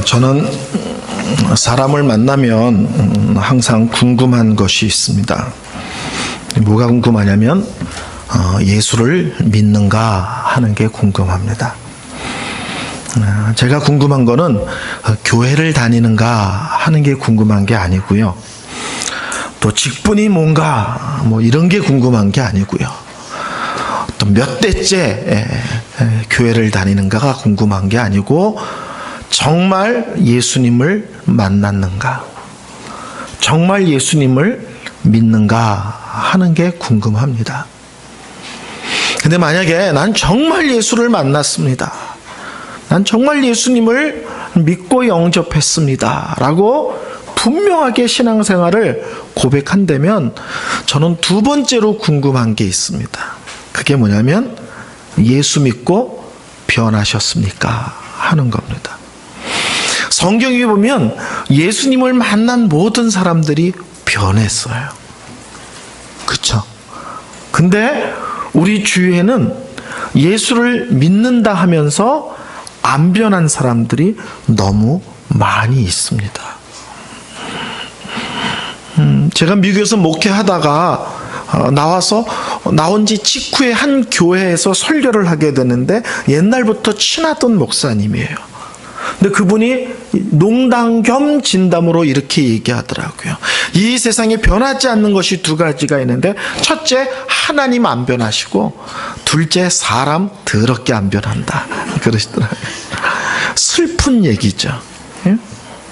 저는 사람을 만나면 항상 궁금한 것이 있습니다. 뭐가 궁금하냐면 예수를 믿는가 하는 게 궁금합니다. 제가 궁금한 거는 교회를 다니는가 하는 게 궁금한 게 아니고요. 또 직분이 뭔가 이런 게 궁금한 게 아니고요. 또 몇 대째 교회를 다니는가가 궁금한 게 아니고 정말 예수님을 만났는가, 정말 예수님을 믿는가 하는 게 궁금합니다. 근데 만약에 난 정말 예수를 만났습니다, 난 정말 예수님을 믿고 영접했습니다 라고 분명하게 신앙생활을 고백한다면 저는 두 번째로 궁금한 게 있습니다. 그게 뭐냐면 예수 믿고 변하셨습니까 하는 겁니다. 성경에 보면 예수님을 만난 모든 사람들이 변했어요. 그렇죠? 근데 우리 주위에는 예수를 믿는다 하면서 안 변한 사람들이 너무 많이 있습니다. 제가 미국에서 목회하다가 나온 지 직후에 한 교회에서 설교를 하게 되는데 옛날부터 친하던 목사님이에요. 근데 그분이 농담 겸 진담으로 이렇게 얘기하더라고요. 이 세상에 변하지 않는 것이 두 가지가 있는데, 첫째 하나님 안 변하시고, 둘째 사람 더럽게 안 변한다 그러시더라고요. 슬픈 얘기죠.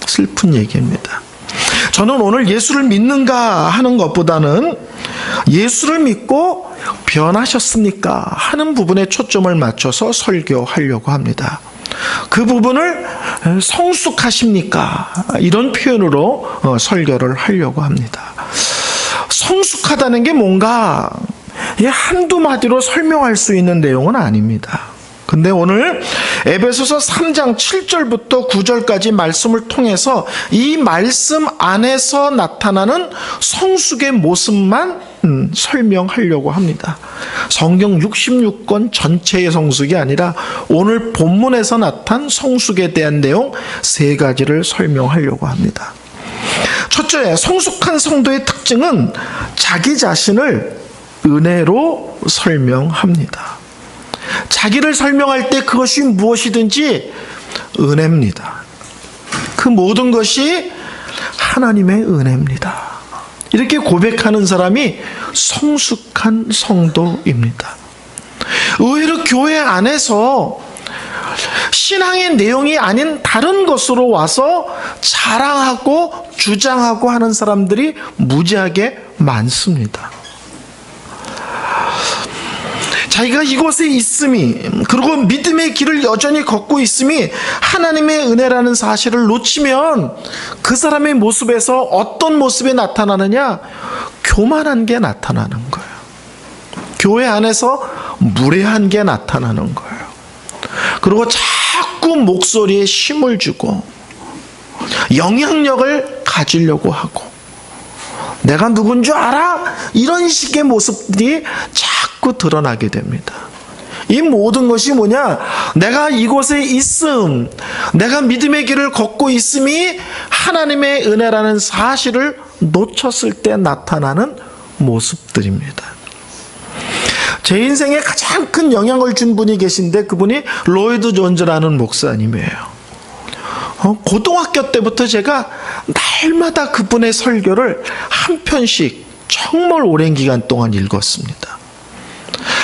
슬픈 얘기입니다. 저는 오늘 예수를 믿는가 하는 것보다는 예수를 믿고 변하셨습니까 하는 부분에 초점을 맞춰서 설교하려고 합니다. 그 부분을 성숙하십니까? 이런 표현으로 설교를 하려고 합니다. 성숙하다는 게 뭔가 한두 마디로 설명할 수 있는 내용은 아닙니다. 근데 오늘 에베소서 3장 7절부터 9절까지 말씀을 통해서 이 말씀 안에서 나타나는 성숙의 모습만 설명하려고 합니다. 성경 66권 전체의 성숙이 아니라 오늘 본문에서 나타난 성숙에 대한 내용 세 가지를 설명하려고 합니다. 첫째, 성숙한 성도의 특징은 자기 자신을 은혜로 설명합니다. 자기를 설명할 때 그것이 무엇이든지 은혜입니다. 그 모든 것이 하나님의 은혜입니다. 이렇게 고백하는 사람이 성숙한 성도입니다. 의외로 교회 안에서 신앙의 내용이 아닌 다른 것으로 와서 자랑하고 주장하고 하는 사람들이 무지하게 많습니다. 자기가 이곳에 있음이, 그리고 믿음의 길을 여전히 걷고 있음이 하나님의 은혜라는 사실을 놓치면 그 사람의 모습에서 어떤 모습이 나타나느냐? 교만한 게 나타나는 거예요. 교회 안에서 무례한 게 나타나는 거예요. 그리고 자꾸 목소리에 힘을 주고 영향력을 가지려고 하고, 내가 누군 줄 알아? 이런 식의 모습들이 자꾸 드러나게 됩니다. 이 모든 것이 뭐냐? 내가 이곳에 있음, 내가 믿음의 길을 걷고 있음이 하나님의 은혜라는 사실을 놓쳤을 때 나타나는 모습들입니다. 제 인생에 가장 큰 영향을 준 분이 계신데 그분이 로이드 존즈라는 목사님이에요. 고등학교 때부터 제가 날마다 그분의 설교를 한 편씩 정말 오랜 기간 동안 읽었습니다.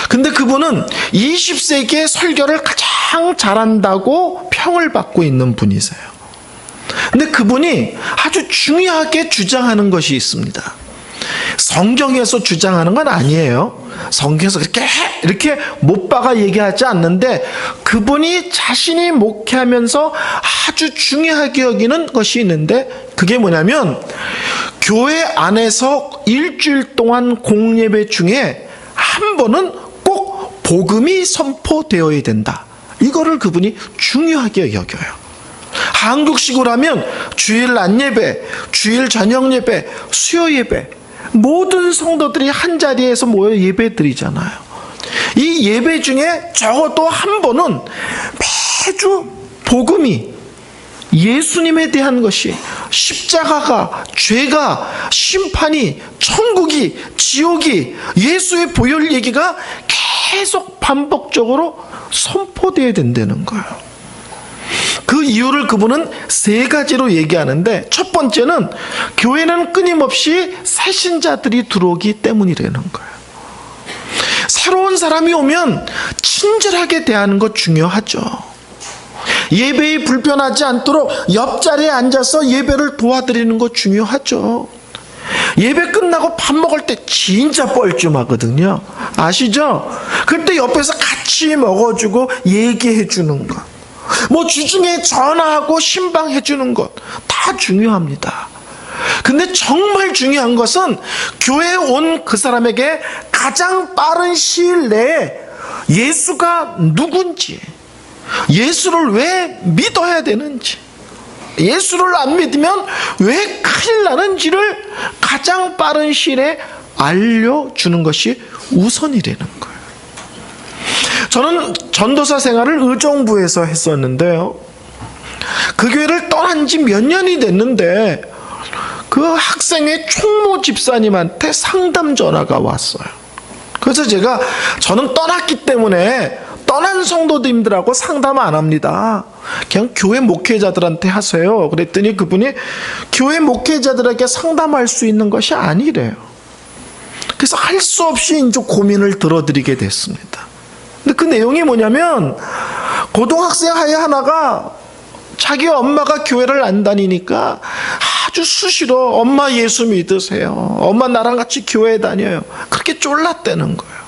근데 그분은 20세기의 설교를 가장 잘한다고 평을 받고 있는 분이세요. 근데 그분이 아주 중요하게 주장하는 것이 있습니다. 성경에서 주장하는 건 아니에요. 성경에서 이렇게 못 박아 얘기하지 않는데 그분이 자신이 목회하면서 아주 중요하게 여기는 것이 있는데, 그게 뭐냐면 교회 안에서 일주일 동안 공예배 중에 한 번은 꼭 복음이 선포되어야 된다. 이거를 그분이 중요하게 여겨요. 한국식으로 하면 주일 낮 예배, 주일 저녁 예배, 수요 예배, 모든 성도들이 한 자리에서 모여 예배 드리잖아요. 이 예배 중에 적어도 한 번은 매주 복음이 예수님에 대한 것이, 십자가가, 죄가, 심판이, 천국이, 지옥이, 예수의 보혈 얘기가 계속 반복적으로 선포되어야 된다는 거예요. 그 이유를 그분은 세 가지로 얘기하는데, 첫 번째는 교회는 끊임없이 새신자들이 들어오기 때문이라는 거예요. 새로운 사람이 오면 친절하게 대하는 것 중요하죠. 예배에 불편하지 않도록 옆자리에 앉아서 예배를 도와드리는 것 중요하죠. 예배 끝나고 밥 먹을 때 진짜 뻘쭘하거든요. 아시죠? 그때 옆에서 같이 먹어주고 얘기해 주는 것, 뭐 주중에 전화하고 신방해 주는 것 다 중요합니다. 근데 정말 중요한 것은 교회에 온 그 사람에게 가장 빠른 시일 내에 예수가 누군지, 예수를 왜 믿어야 되는지, 예수를 안 믿으면 왜 큰일 나는지를 가장 빠른 시일에 알려주는 것이 우선이라는 거예요. 저는 전도사 생활을 의정부에서 했었는데요, 그 교회를 떠난 지 몇 년이 됐는데 그 학생의 총무 집사님한테 상담 전화가 왔어요. 그래서 저는 떠났기 때문에 떠난 성도님들하고 상담 안 합니다. 그냥 교회 목회자들한테 하세요. 그랬더니 그분이 교회 목회자들에게 상담할 수 있는 것이 아니래요. 그래서 할 수 없이 이제 고민을 들어드리게 됐습니다. 근데 그 내용이 뭐냐면, 고등학생 아이 하나가 자기 엄마가 교회를 안 다니니까 아주 수시로 엄마 예수 믿으세요, 엄마 나랑 같이 교회 다녀요, 그렇게 쫄랐다는 거예요.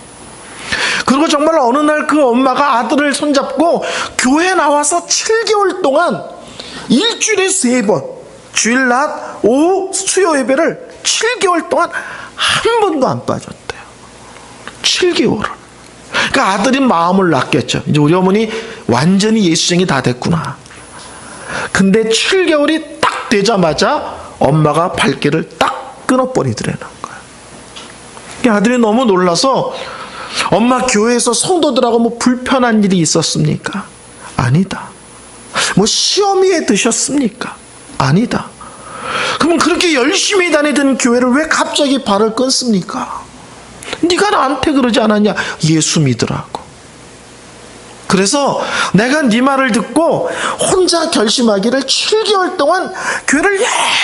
그리고 정말 어느 날 그 엄마가 아들을 손잡고 교회 나와서 7개월 동안 일주일에 3번, 주일 낮, 오후, 수요 예배를 7개월 동안 한 번도 안 빠졌대요. 7개월을. 그러니까 아들이 마음을 놨겠죠. 이제 우리 어머니 완전히 예수쟁이 다 됐구나. 근데 7개월이 딱 되자마자 엄마가 발길을 딱 끊어버리더라는 거예요. 아들이 너무 놀라서, 엄마 교회에서 성도들하고 뭐 불편한 일이 있었습니까? 아니다. 뭐 시험에 드셨습니까? 아니다. 그럼 그렇게 열심히 다니던 교회를 왜 갑자기 발을 끊습니까? 네가 나한테 그러지 않았냐? 예수 믿으라고. 그래서 내가 네 말을 듣고 혼자 결심하기를 7개월 동안 교회를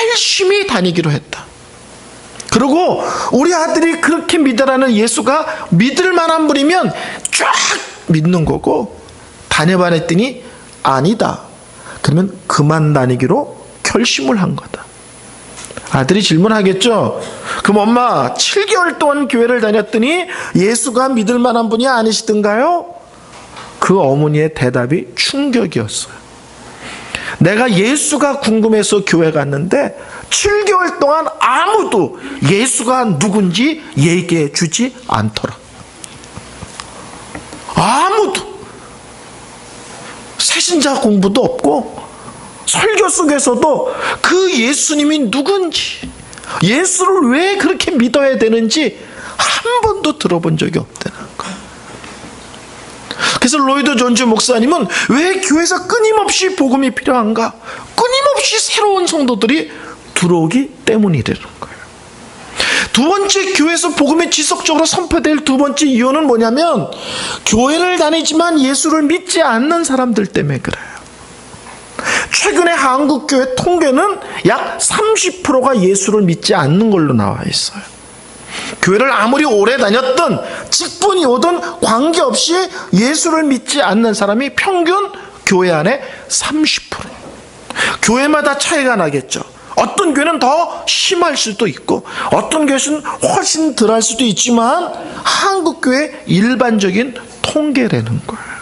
열심히 다니기로 했다. 그리고 우리 아들이 그렇게 믿으라는 예수가 믿을 만한 분이면 쫙 믿는 거고, 다녀봐 했더니 아니다. 그러면 그만 다니기로 결심을 한 거다. 아들이 질문하겠죠. 그럼 엄마 7개월 동안 교회를 다녔더니 예수가 믿을 만한 분이 아니시던가요? 그 어머니의 대답이 충격이었어요. 내가 예수가 궁금해서 교회 갔는데 7개월 동안 아무도 예수가 누군지 얘기해 주지 않더라. 아무도. 새신자 공부도 없고 설교 속에서도 그 예수님이 누군지, 예수를 왜 그렇게 믿어야 되는지 한 번도 들어본 적이 없다는 거예요. 그래서 로이드 존즈 목사님은 왜 교회에서 끊임없이 복음이 필요한가? 끊임없이 새로운 성도들이 들어오기 때문이라는 거예요. 두 번째, 교회에서 복음이 지속적으로 선포될 두 번째 이유는 뭐냐면, 교회를 다니지만 예수를 믿지 않는 사람들 때문에 그래요. 최근에 한국교회 통계는 약 30%가 예수를 믿지 않는 걸로 나와 있어요. 교회를 아무리 오래 다녔든 직분이 오든 관계없이 예수를 믿지 않는 사람이 평균 교회 안에 30%. 교회마다 차이가 나겠죠. 어떤 교회는 더 심할 수도 있고 어떤 교회는 훨씬 덜할 수도 있지만 한국교회 일반적인 통계라는 거예요.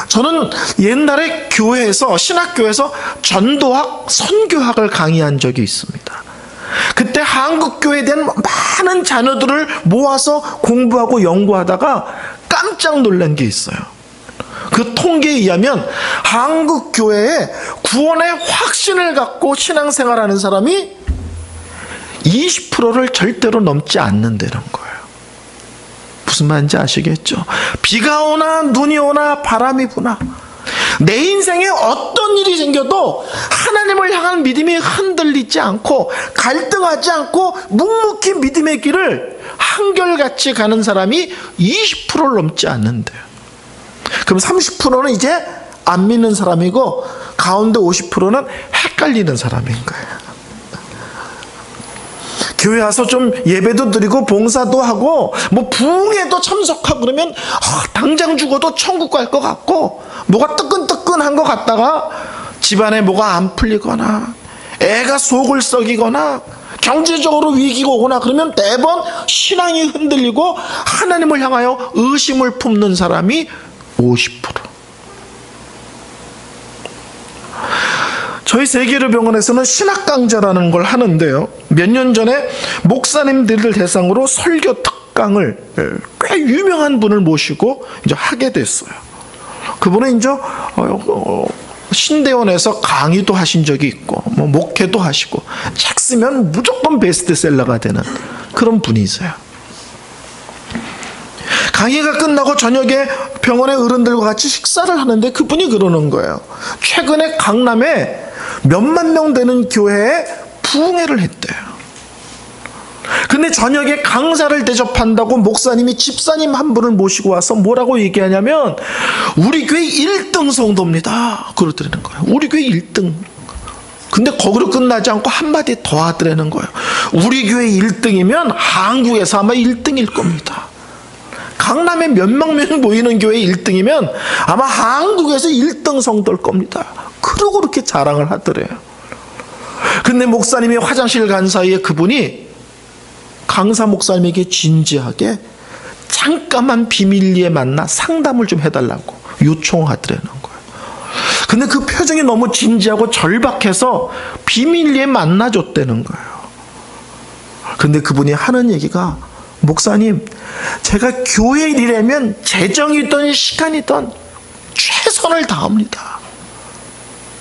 저는 옛날에 교회에서, 신학교에서 전도학, 선교학을 강의한 적이 있습니다. 그때 한국교회에 대한 많은 자녀들을 모아서 공부하고 연구하다가 깜짝 놀란 게 있어요. 그 통계에 의하면 한국교회에 구원의 확신을 갖고 신앙생활하는 사람이 20%를 절대로 넘지 않는다는 거예요. 무슨 말인지 아시겠죠? 비가 오나 눈이 오나 바람이 부나 내 인생에 어떤 일이 생겨도 하나님을 향한 믿음이 흔들리지 않고 갈등하지 않고 묵묵히 믿음의 길을 한결같이 가는 사람이 20%를 넘지 않는데요. 그럼 30%는 이제 안 믿는 사람이고 가운데 50%는 헷갈리는 사람인 거예요. 교회 와서 좀 예배도 드리고 봉사도 하고 뭐 부흥회도 참석하고 그러면 당장 죽어도 천국 갈 것 같고 뭐가 뜨끈뜨끈한 것 같다가 집안에 뭐가 안 풀리거나 애가 속을 썩이거나 경제적으로 위기가 오거나 그러면 매번 신앙이 흔들리고 하나님을 향하여 의심을 품는 사람이 50%. 저희 세계의료병원에서는 신학강좌라는 걸 하는데요. 몇 년 전에 목사님들을 대상으로 설교 특강을 꽤 유명한 분을 모시고 이제 하게 됐어요. 그분은 이제 신대원에서 강의도 하신 적이 있고 뭐 목회도 하시고 책 쓰면 무조건 베스트셀러가 되는 그런 분이세요. 강의가 끝나고 저녁에 병원의 어른들과 같이 식사를 하는데 그분이 그러는 거예요. 최근에 강남에 몇만 명 되는 교회에 부흥회를 했대요. 근데 저녁에 강사를 대접한다고 목사님이 집사님 한 분을 모시고 와서 뭐라고 얘기하냐면 우리 교회 1등 성도입니다. 그러더라는 거예요. 우리 교회 1등. 근데 거기로 끝나지 않고 한마디 더 하더라는 거예요. 우리 교회 1등이면 한국에서 아마 1등일 겁니다. 강남에 몇만 명 모이는 교회 1등이면 아마 한국에서 1등 성도일 겁니다. 그러고 그렇게 자랑을 하더래요. 근데 목사님이 화장실 간 사이에 그분이 강사 목사님에게 진지하게 잠깐만 비밀리에 만나 상담을 좀 해달라고 요청하더라는 거예요. 근데 그 표정이 너무 진지하고 절박해서 비밀리에 만나줬다는 거예요. 근데 그분이 하는 얘기가 목사님, 제가 교회 일이라면 재정이든 시간이든 최선을 다합니다.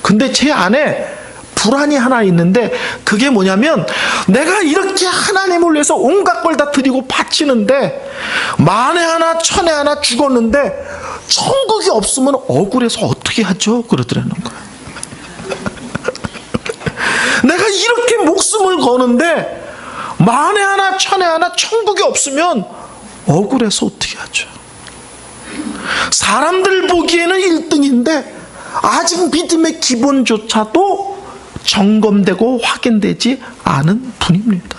근데 제 안에 불안이 하나 있는데 그게 뭐냐면 내가 이렇게 하나님을 위해서 온갖 걸 다 드리고 바치는데 만에 하나 천에 하나 죽었는데 천국이 없으면 억울해서 어떻게 하죠? 그러더라는 거예요. 내가 이렇게 목숨을 거는데 만에 하나 천에 하나 천국이 없으면 억울해서 어떻게 하죠? 사람들 보기에는 1등인데 아직 믿음의 기본조차도 점검되고 확인되지 않은 분입니다.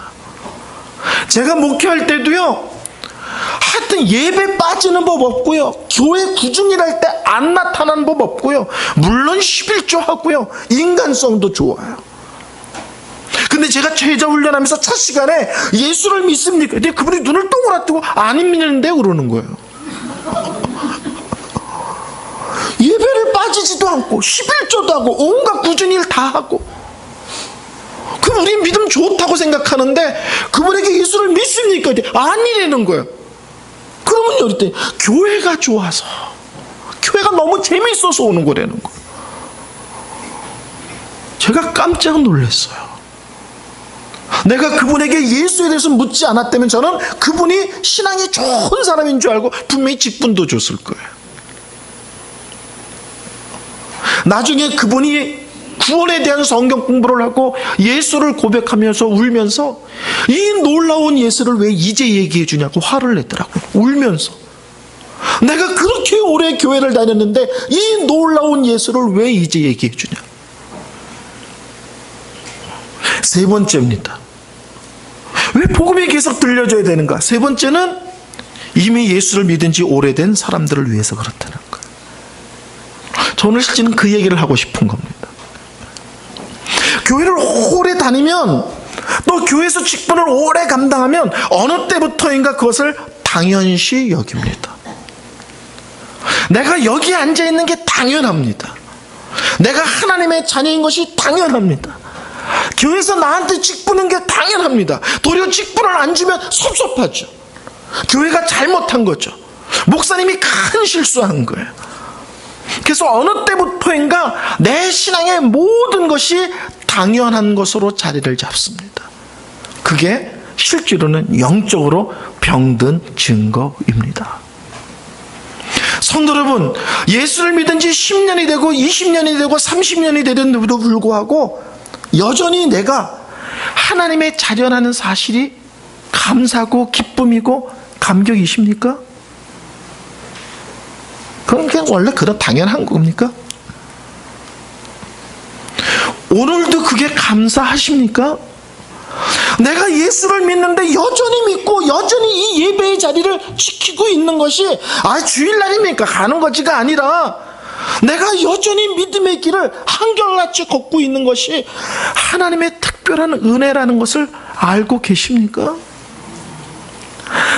제가 목회할 때도요, 하여튼 예배 빠지는 법 없고요, 교회 구중일할 때 안 나타나는 법 없고요, 물론 11조 하고요, 인간성도 좋아요. 근데 제가 제자 훈련하면서 첫 시간에 예수를 믿습니까? 근데 그분이 눈을 동그랗 뜨고 안 믿는데 그러는 거예요. 예배를 빠지지도 않고 11조도 하고 온갖 구준일 다 하고 그럼 우리 믿음 좋다고 생각하는데 그분에게 예수를 믿습니까? 아니라는 거예요. 그러면 이럴 때 교회가 좋아서 교회가 너무 재밌어서 오는 거라는 거예요. 제가 깜짝 놀랐어요. 내가 그분에게 예수에 대해서 묻지 않았다면 저는 그분이 신앙이 좋은 사람인 줄 알고 분명히 직분도 줬을 거예요. 나중에 그분이 구원에 대한 성경 공부를 하고 예수를 고백하면서 울면서 이 놀라운 예수를 왜 이제 얘기해 주냐고 화를 내더라고요. 울면서. 내가 그렇게 오래 교회를 다녔는데 이 놀라운 예수를 왜 이제 얘기해 주냐. 세 번째입니다. 왜 복음이 계속 들려줘야 되는가? 세 번째는 이미 예수를 믿은 지 오래된 사람들을 위해서 그렇다는 거예요. 저는 실제는 그 얘기를 하고 싶은 겁니다. 교회를 오래 다니면 또 교회에서 직분을 오래 감당하면 어느 때부터인가 그것을 당연시 여깁니다. 내가 여기 앉아있는 게 당연합니다. 내가 하나님의 자녀인 것이 당연합니다. 교회에서 나한테 직분은 게 당연합니다. 도리어 직분을 안 주면 섭섭하죠. 교회가 잘못한 거죠. 목사님이 큰 실수한 거예요. 그래서 어느 때부터인가 내 신앙의 모든 것이 당연한 것으로 자리를 잡습니다. 그게 실제로는 영적으로 병든 증거입니다. 성도 여러분, 예수를 믿은 지 10년이 되고 20년이 되고 30년이 되는데도 불구하고 여전히 내가 하나님의 자녀라는 사실이 감사고 기쁨이고 감격이십니까? 그건 그냥 원래 그런 당연한 겁니까? 오늘도 그게 감사하십니까? 내가 예수를 믿는데 여전히 믿고 여전히 이 예배의 자리를 지키고 있는 것이 주일날이니까 가는 거지가 아니라 내가 여전히 믿음의 길을 한결같이 걷고 있는 것이 하나님의 특별한 은혜라는 것을 알고 계십니까?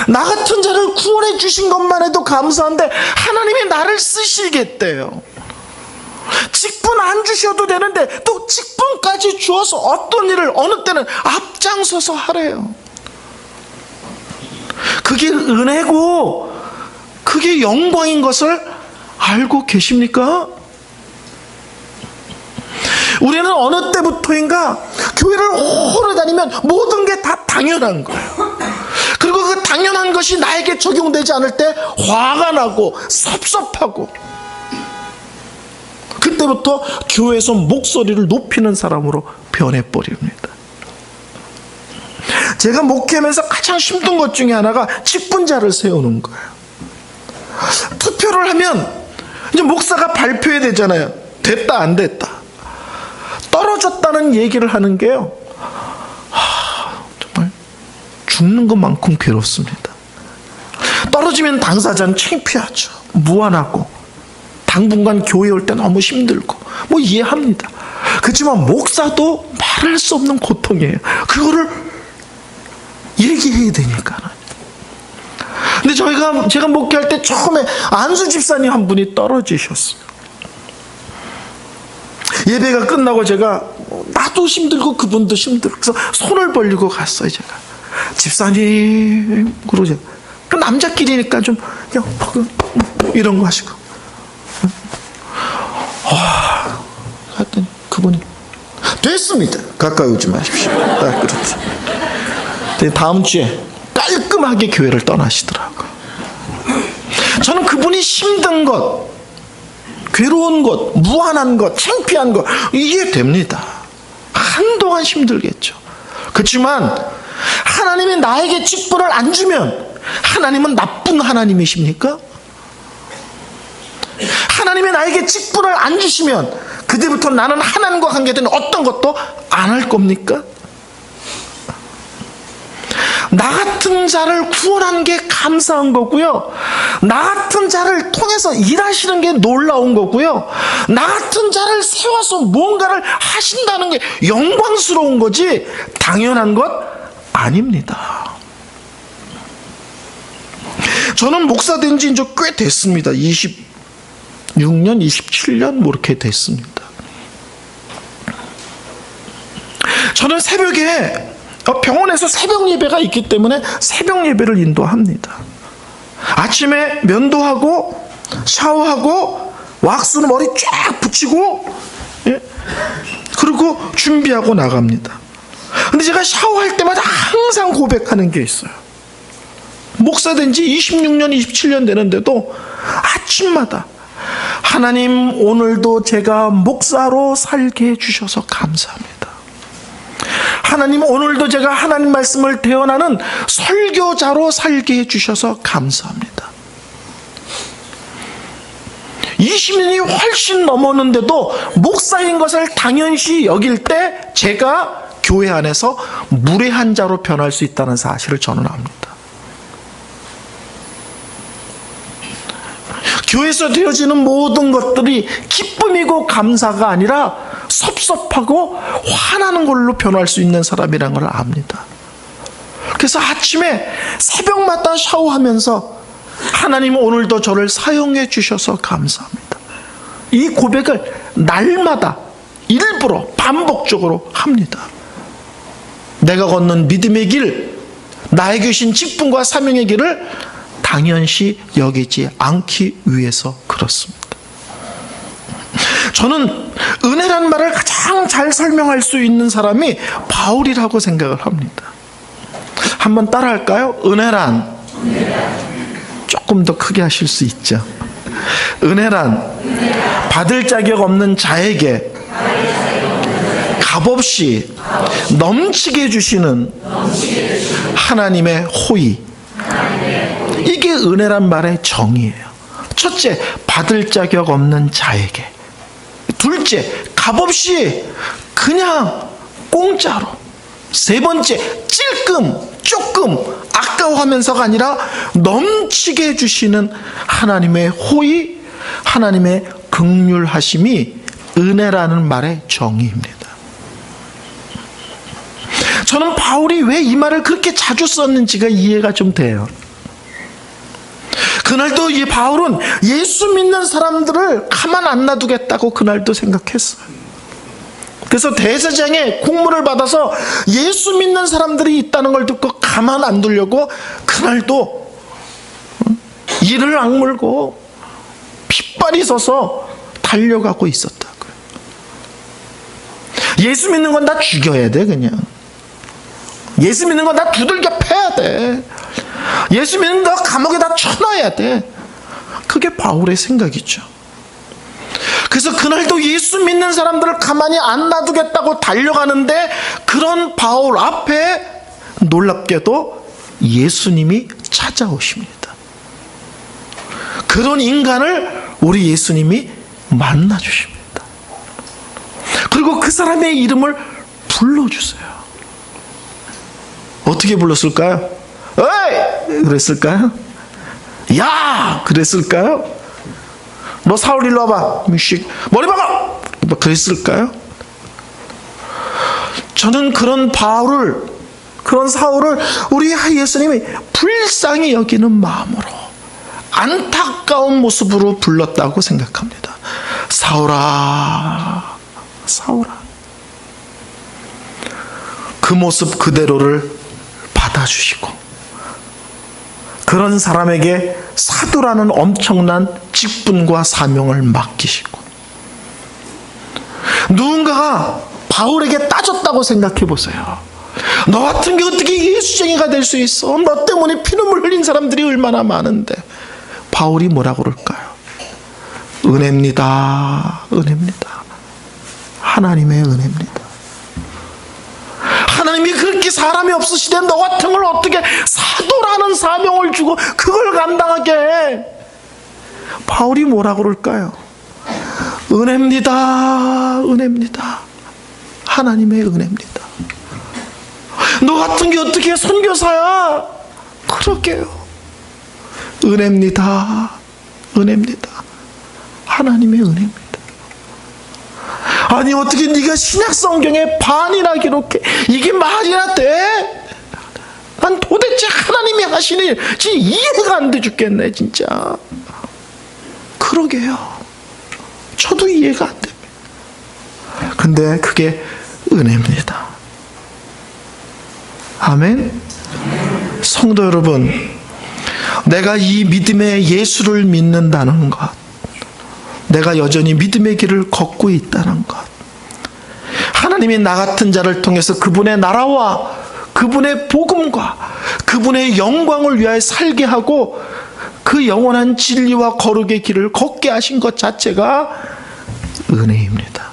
나 같은 자를 구원해 주신 것만 해도 감사한데 하나님이 나를 쓰시겠대요. 직분 안 주셔도 되는데 또 직분까지 주어서 어떤 일을 어느 때는 앞장서서 하래요. 그게 은혜고 그게 영광인 것을 알고 계십니까? 우리는 어느 때부터인가 교회를 오래 다니면 모든 게 다 당연한 거예요. 그리고 그 당연한 것이 나에게 적용되지 않을 때 화가 나고 섭섭하고, 그때부터 교회에서 목소리를 높이는 사람으로 변해버립니다. 제가 목회하면서 가장 힘든 것 중에 하나가 직분자를 세우는 거예요. 투표를 하면 이제 목사가 발표해야 되잖아요. 됐다 안 됐다. 떨어졌다는 얘기를 하는 게요, 정말 죽는 것만큼 괴롭습니다. 떨어지면 당사자는 창피하죠. 무안하고 당분간 교회 올 때 너무 힘들고 뭐 이해합니다. 그렇지만 목사도 말할 수 없는 고통이에요. 그거를 얘기해야 되니까. 근데 제가 목회할 때 처음에 안수 집사님 한 분이 떨어지셨어요. 예배가 끝나고 제가 나도 힘들고 그분도 힘들고 그래서 손을 벌리고 갔어요. 제가 집사님 그러죠. 그 남자끼리니까 좀 그냥 이런 거 하시고 하여튼 그분이 됐습니다. 가까이 오지 마십시오. 그렇죠. 다음 주에 깔끔하게 교회를 떠나시더라고요. 저는 그분이 힘든 것, 괴로운 것, 무한한 것, 창피한 것 이해됩니다. 한동안 힘들겠죠. 그렇지만 하나님이 나에게 직분을 안 주면 하나님은 나쁜 하나님이십니까? 하나님이 나에게 직분을 안 주시면 그때부터 나는 하나님과 관계된 어떤 것도 안 할 겁니까? 나 같은 자를 구원한 게 감사한 거고요. 나 같은 자를 통해서 일하시는 게 놀라운 거고요. 나 같은 자를 세워서 무언가를 하신다는 게 영광스러운 거지 당연한 것 아닙니다. 저는 목사 된 지 이제 꽤 됐습니다. 26년, 27년 뭐 이렇게 됐습니다. 저는 새벽에 병원에서 새벽 예배가 있기 때문에 새벽 예배를 인도합니다. 아침에 면도하고 샤워하고 왁스로 머리 쫙 붙이고 그리고 준비하고 나갑니다. 근데 제가 샤워할 때마다 항상 고백하는 게 있어요. 목사 된 지 26년, 27년 되는데도 아침마다 하나님 오늘도 제가 목사로 살게 해주셔서 감사합니다. 하나님 오늘도 제가 하나님 말씀을 대언하는 설교자로 살게 해주셔서 감사합니다. 20년이 훨씬 넘었는데도 목사인 것을 당연시 여길 때 제가 교회 안에서 무례한 자로 변할 수 있다는 사실을 저는 압니다. 교회에서 되어지는 모든 것들이 기쁨이고 감사가 아니라 섭섭하고 화나는 걸로 변할 수 있는 사람이라는 걸 압니다. 그래서 아침에 새벽마다 샤워하면서 하나님 오늘도 저를 사용해 주셔서 감사합니다. 이 고백을 날마다 일부러 반복적으로 합니다. 내가 걷는 믿음의 길, 나에게 주신 직분과 사명의 길을 당연시 여기지 않기 위해서 그렇습니다. 저는 은혜란 말을 가장 잘 설명할 수 있는 사람이 바울이라고 생각을 합니다. 한번 따라할까요? 은혜란 조금 더 크게 하실 수 있죠. 은혜란 받을 자격 없는 자에게 값없이 넘치게 해주시는 하나님의 호의. 이게 은혜란 말의 정의예요. 첫째, 받을 자격 없는 자에게. 둘째, 값없이 그냥 공짜로. 세 번째, 찔끔 조금 아까워하면서가 아니라 넘치게 해주시는 하나님의 호의, 하나님의 긍휼하심이 은혜라는 말의 정의입니다. 저는 바울이 왜 이 말을 그렇게 자주 썼는지가 이해가 좀 돼요. 그날도 이 바울은 예수 믿는 사람들을 가만 안 놔두겠다고 그날도 생각했어요. 그래서 대제사장의 공문을 받아서 예수 믿는 사람들이 있다는 걸 듣고 가만 안 두려고 그날도 이를 악물고 핏발이 서서 달려가고 있었다고요. 예수 믿는 건 다 죽여야 돼. 그냥 예수 믿는 건 다 두들겨 패야 돼. 예수 믿는 건 다 감옥에다 쳐넣어야 돼. 그게 바울의 생각이죠. 그래서 그날도 예수 믿는 사람들을 가만히 안 놔두겠다고 달려가는데 그런 바울 앞에 놀랍게도 예수님이 찾아오십니다. 그런 인간을 우리 예수님이 만나주십니다. 그리고 그 사람의 이름을 불러주세요. 어떻게 불렀을까요? 어이! 그랬을까요? 야! 그랬을까요? 너 사울 일로 와봐. 머리 박아! 그랬을까요? 저는 그런 바울을, 그런 사울을 우리 예수님이 불쌍히 여기는 마음으로 안타까운 모습으로 불렀다고 생각합니다. 사울아, 사울아. 그 모습 그대로를 받아주시고 그런 사람에게 사도라는 엄청난 직분과 사명을 맡기시고 누군가가 바울에게 따졌다고 생각해 보세요. 너 같은 게 어떻게 예수쟁이가 될 수 있어? 너 때문에 피눈물 흘린 사람들이 얼마나 많은데. 바울이 뭐라고 그럴까요? 은혜입니다. 은혜입니다. 하나님의 은혜입니다. 하나님이 그렇게 사람이 없으시되 너 같은 걸 어떻게 사도라는 사명을 주고 그걸 감당하게 해? 바울이 뭐라고 그럴까요? 은혜입니다. 은혜입니다. 하나님의 은혜입니다. 너 같은 게 어떻게 선교사야? 그러게요. 은혜입니다. 은혜입니다. 하나님의 은혜입니다. 아니 어떻게 네가 신약 성경에 반이나 기록해? 이게 말이나 돼? 난 도대체 하나님이 하시는 일 진짜 이해가 안 돼 죽겠네 진짜. 그러게요. 저도 이해가 안 됩니다. 근데 그게 은혜입니다. 아멘. 성도 여러분, 내가 이 믿음의 예수를 믿는다는 것, 내가 여전히 믿음의 길을 걷고 있다는 것, 하나님이 나 같은 자를 통해서 그분의 나라와 그분의 복음과 그분의 영광을 위하여 살게 하고 그 영원한 진리와 거룩의 길을 걷게 하신 것 자체가 은혜입니다.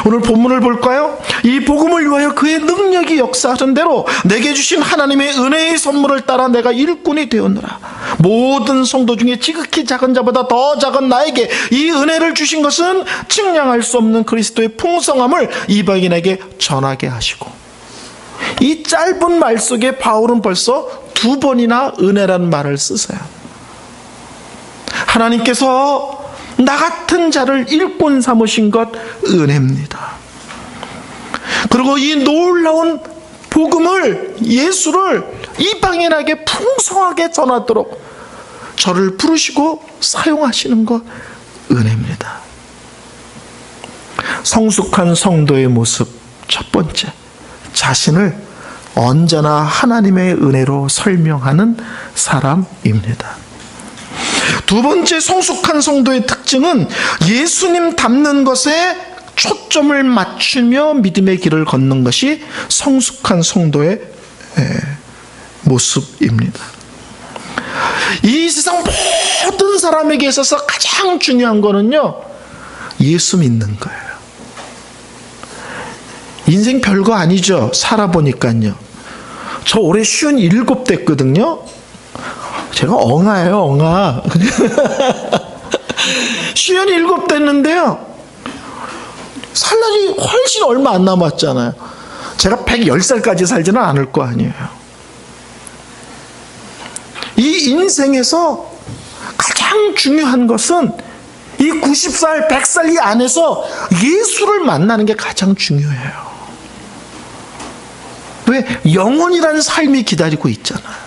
오늘 본문을 볼까요? 이 복음을 위하여 그의 능력이 역사하던 대로 내게 주신 하나님의 은혜의 선물을 따라 내가 일꾼이 되었노라. 모든 성도 중에 지극히 작은 자보다 더 작은 나에게 이 은혜를 주신 것은 측량할 수 없는 그리스도의 풍성함을 이방인에게 전하게 하시고. 이 짧은 말 속에 바울은 벌써 2번이나 은혜라는 말을 쓰세요. 하나님께서 나 같은 자를 일꾼 삼으신 것 은혜입니다. 그리고 이 놀라운 복음을, 예수를 이방인에게 풍성하게 전하도록 저를 부르시고 사용하시는 것 은혜입니다. 성숙한 성도의 모습 첫 번째, 자신을 언제나 하나님의 은혜로 설명하는 사람입니다. 두 번째 성숙한 성도의 특징은 예수님 닮는 것에 초점을 맞추며 믿음의 길을 걷는 것이 성숙한 성도의 모습입니다. 이 세상 모든 사람에게 있어서 가장 중요한 거는요, 예수 믿는 거예요. 인생 별거 아니죠. 살아보니까요. 저 올해 57 됐거든요. 제가 엉아예요, 엉아. 57 됐는데요. 살 날이 훨씬 얼마 안 남았잖아요. 제가 110살까지 살지는 않을 거 아니에요. 이 인생에서 가장 중요한 것은 이 90살, 100살 이 안에서 예수를 만나는 게 가장 중요해요. 왜? 영원이라는 삶이 기다리고 있잖아요.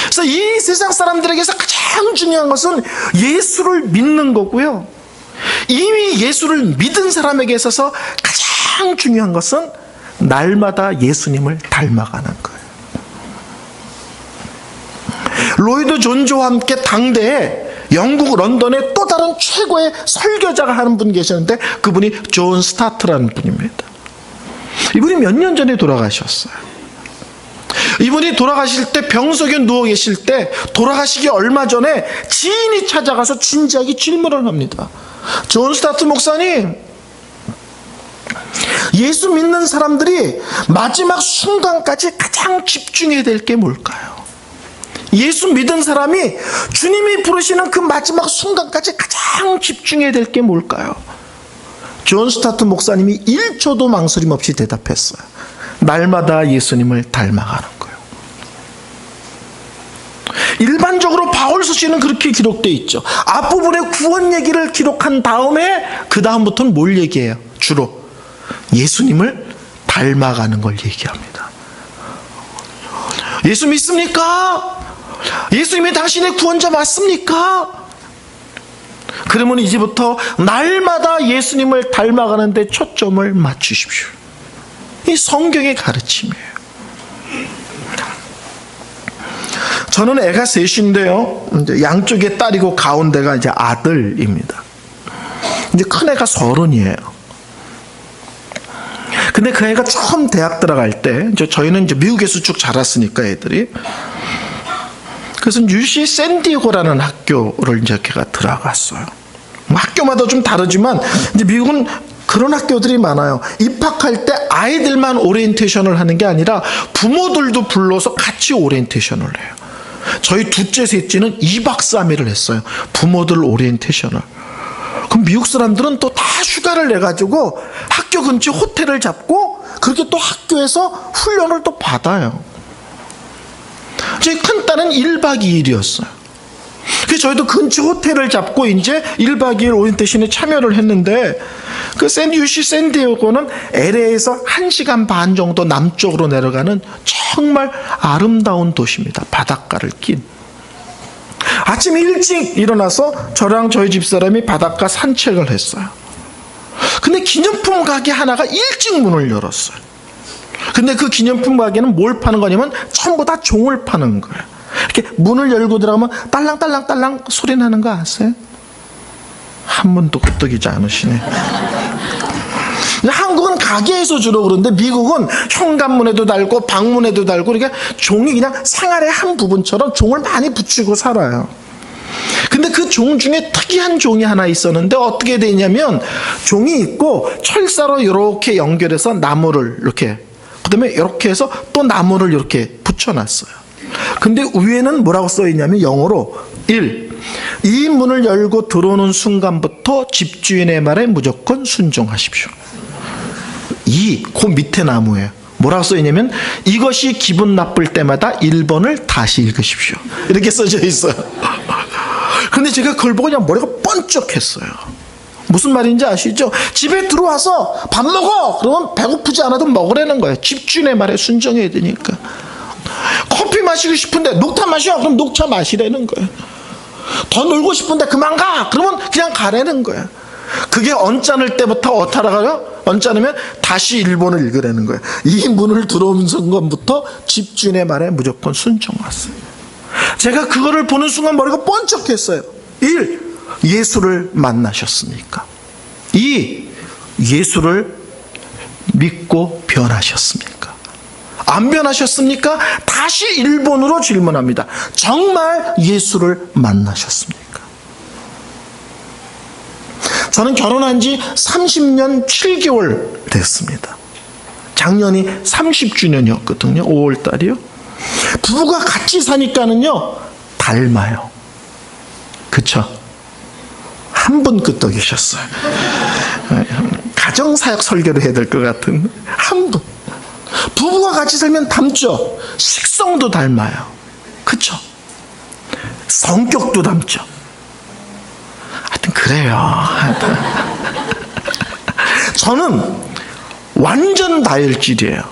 그래서 이 세상 사람들에게서 가장 중요한 것은 예수를 믿는 거고요. 이미 예수를 믿은 사람에게 있어서 가장 중요한 것은 날마다 예수님을 닮아가는 거예요. 로이드 존조와 함께 당대에 영국 런던의 또 다른 최고의 설교자가 하는 분 계셨는데 그분이 존 스타트라는 분입니다. 이분이 몇 년 전에 돌아가셨어요. 이분이 돌아가실 때 병석에 누워 계실 때 돌아가시기 얼마 전에 지인이 찾아가서 진지하게 질문을 합니다. 존 스타트 목사님, 예수 믿는 사람들이 마지막 순간까지 가장 집중해야 될 게 뭘까요? 예수 믿은 사람이 주님이 부르시는 그 마지막 순간까지 가장 집중해야 될 게 뭘까요? 존 스타트 목사님이 1초도 망설임 없이 대답했어요. 날마다 예수님을 닮아가는 거예요. 일반적으로 바울 서신은 그렇게 기록되어 있죠. 앞부분에 구원 얘기를 기록한 다음에 그 다음부터는 뭘 얘기해요? 주로 예수님을 닮아가는 걸 얘기합니다. 예수 믿습니까? 예수님이 당신의 구원자 맞습니까? 그러면 이제부터 날마다 예수님을 닮아가는 데 초점을 맞추십시오. 이 성경의 가르침이에요. 저는 애가 셋인데요. 이제 양쪽에 딸이고 가운데가 이제 아들입니다. 이제 큰 애가 30이에요. 근데 그 애가 처음 대학 들어갈 때, 저희는 이제 미국에서 쭉 자랐으니까 애들이. 그래서 UC 샌디에고라는 학교를 이제 걔가 들어갔어요. 학교마다 좀 다르지만 이제 미국은 그런 학교들이 많아요. 입학할 때 아이들만 오리엔테이션을 하는 게 아니라 부모들도 불러서 같이 오리엔테이션을 해요. 저희 둘째, 셋째는 2박 3일을 했어요. 부모들 오리엔테이션을. 그럼 미국 사람들은 또 다 휴가를 내가지고 학교 근처 호텔을 잡고 그렇게 또 학교에서 훈련을 또 받아요. 저희 큰딸은 1박 2일이었어요. 그래서 저희도 근처 호텔을 잡고 이제 1박 2일 오리엔테이션에 참여를 했는데 그 UC 샌디에고는 LA에서 1시간 반 정도 남쪽으로 내려가는 정말 아름다운 도시입니다. 바닷가를 낀. 아침 일찍 일어나서 저랑 저희 집사람이 바닷가 산책을 했어요. 근데 기념품 가게 하나가 일찍 문을 열었어요. 근데 그 기념품 가게는 뭘 파는 거냐면 전부 다 종을 파는 거예요. 이렇게 문을 열고 들어가면 딸랑딸랑딸랑 소리 나는 거 아세요? 한 번도 끄떡이지 않으시네. 한국은 가게에서 주로 그런데 미국은 현관문에도 달고 방문에도 달고 이렇게 종이 그냥 생활의 한 부분처럼 종을 많이 붙이고 살아요. 근데 그 종 중에 특이한 종이 하나 있었는데 어떻게 되냐면 종이 있고 철사로 이렇게 연결해서 나무를 이렇게 그다음에 이렇게 해서 또 나무를 이렇게 붙여놨어요. 근데 위에는 뭐라고 써있냐면 영어로 1. 이 문을 열고 들어오는 순간부터 집주인의 말에 무조건 순종하십시오. 2. 그 밑에 나무예요. 뭐라고 써있냐면 이것이 기분 나쁠 때마다 1번을 다시 읽으십시오. 이렇게 써져 있어요. 근데 제가 그걸 보고 그냥 머리가 번쩍했어요. 무슨 말인지 아시죠? 집에 들어와서 밥 먹어! 그러면 배고프지 않아도 먹으라는 거예요. 집주인의 말에 순종해야 되니까. 커피 마시고 싶은데 녹차 마셔! 그럼 녹차 마시라는 거예요. 더 놀고 싶은데 그만 가! 그러면 그냥 가라는 거예요. 그게 언짢을 때부터 어떻게 하라고요? 언짢으면 다시 1번을 읽으라는 거예요. 이 문을 들어오는 순간부터 집주인의 말에 무조건 순종하세요. 제가 그거를 보는 순간 머리가 번쩍했어요. 1. 예수를 만나셨습니까? 2. 예수를 믿고 변하셨습니까? 안 변하셨습니까? 다시 1번으로 질문합니다. 정말 예수를 만나셨습니까? 저는 결혼한 지 30년 7개월 됐습니다. 작년이 30주년이었거든요. 5월 달이요. 부부가 같이 사니까는요, 닮아요. 그쵸? 한 분 끄떡이셨어요. 가정사역 설교를 해야 될 것 같은 한 분. 부부가 같이 살면 닮죠. 식성도 닮아요. 그쵸? 성격도 닮죠. 하여튼 그래요. 저는 완전 다혈질이에요.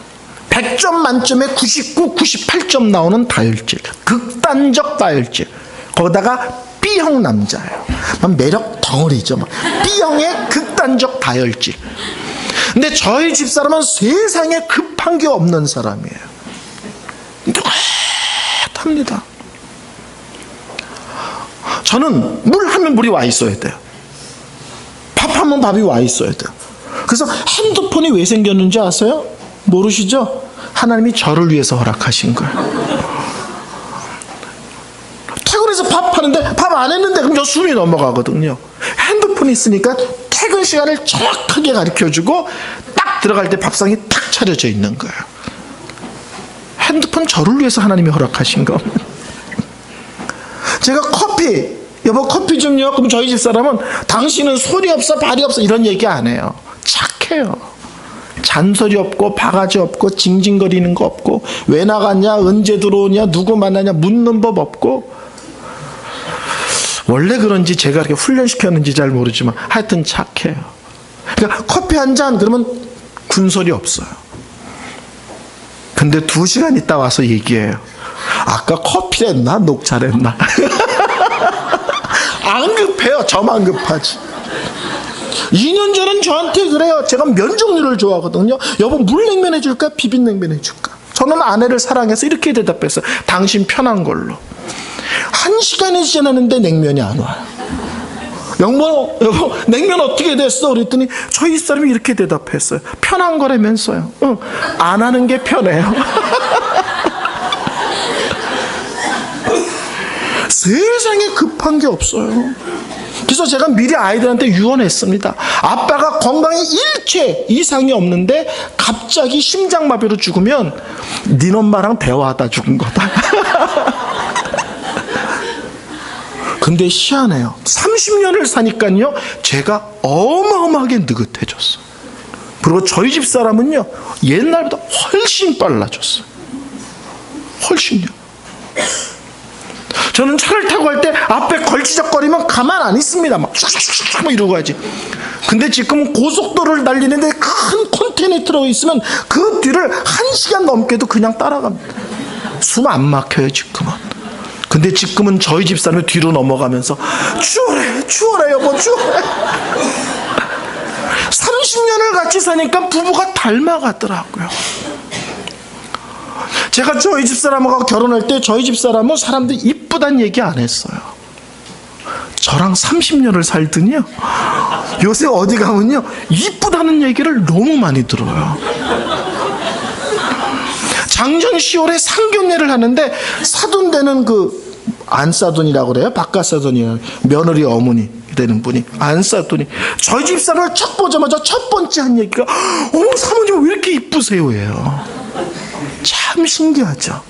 100점 만점에 99, 98점 나오는 다혈질. 극단적 다혈질. 거기다가 B형 남자예요. 매력 덩어리죠. B형의 극단적 다혈질. 근데 저희 집사람은 세상에 급한 게 없는 사람이에요. 합니다. 저는 물 하면 물이 와 있어야 돼요. 밥 하면 밥이 와 있어야 돼요. 그래서 핸드폰이 왜 생겼는지 아세요? 모르시죠? 하나님이 저를 위해서 허락하신 거예요. 퇴근해서 밥 하는데 밥 안 했는데 그럼 저 숨이 넘어가거든요. 핸드폰이 있으니까 퇴근 시간을 정확하게 가르쳐주고 딱 들어갈 때 밥상이 탁 차려져 있는 거예요. 핸드폰 저를 위해서 하나님이 허락하신 거. 제가 커피, 여보 커피 좀요. 그럼 저희 집사람은 당신은 손이 없어 발이 없어 이런 얘기 안 해요. 착해요. 잔소리 없고 바가지 없고 징징거리는 거 없고 왜 나갔냐 언제 들어오냐 누구 만나냐 묻는 법 없고, 원래 그런지 제가 이렇게 훈련시켰는지 잘 모르지만 하여튼 착해요. 그러니까 커피 한 잔 그러면 군소리 없어요. 근데 2시간 있다 와서 얘기해요. 아까 커피를 했나 녹차를 했나. 안 급해요. 저만 급하지. 2년 전은 저한테 그래요. 제가 면 종류를 좋아하거든요. 여보 물냉면 해줄까 비빔냉면 해줄까. 저는 아내를 사랑해서 이렇게 대답했어요. 당신 편한 걸로. 1시간이 지났는데 냉면이 안 와요. 여보 냉면 어떻게 됐어? 그랬더니 저희 사람이 이렇게 대답했어요. 편한 거라면서요. 응, 안 하는 게 편해요. 세상에 급한 게 없어요. 그래서 제가 미리 아이들한테 유언했습니다. 아빠가 건강에 일체 이상이 없는데 갑자기 심장마비로 죽으면 네 엄마랑 대화하다 죽은 거다. 근데 희한해요. 30년을 사니까요, 제가 어마어마하게 느긋해졌어요. 그리고 저희 집 사람은요, 옛날보다 훨씬 빨라졌어요. 훨씬요. 저는 차를 타고 갈 때 앞에 걸치적거리면 가만 안 있습니다. 막 슉슉슉 이러고 가지. 근데 지금은 고속도로를 달리는데 큰 컨테이너 들어있으면 그 뒤를 1시간 넘게도 그냥 따라갑니다. 숨 안 막혀요 지금은. 근데 지금은 저희 집사람이 뒤로 넘어가면서 추워라 여보 추워라. 30년을 같이 사니까 부부가 닮아가더라고요. 제가 저희 집사람하고 결혼할 때 저희 집사람은 사람들이 이쁘단 얘기 안 했어요. 저랑 30년을 살더니요, 요새 어디 가면요 이쁘다는 얘기를 너무 많이 들어요. 작년 10월에 상견례를 하는데 사돈되는 그 안사돈이라고 그래요. 바깥사돈이라고. 며느리 어머니 되는 분이 안사돈이 저희 집사람을 첫 보자마자 첫 번째 한 얘기가 어머 사모님 왜 이렇게 이쁘세요 예요. 참 신기하죠.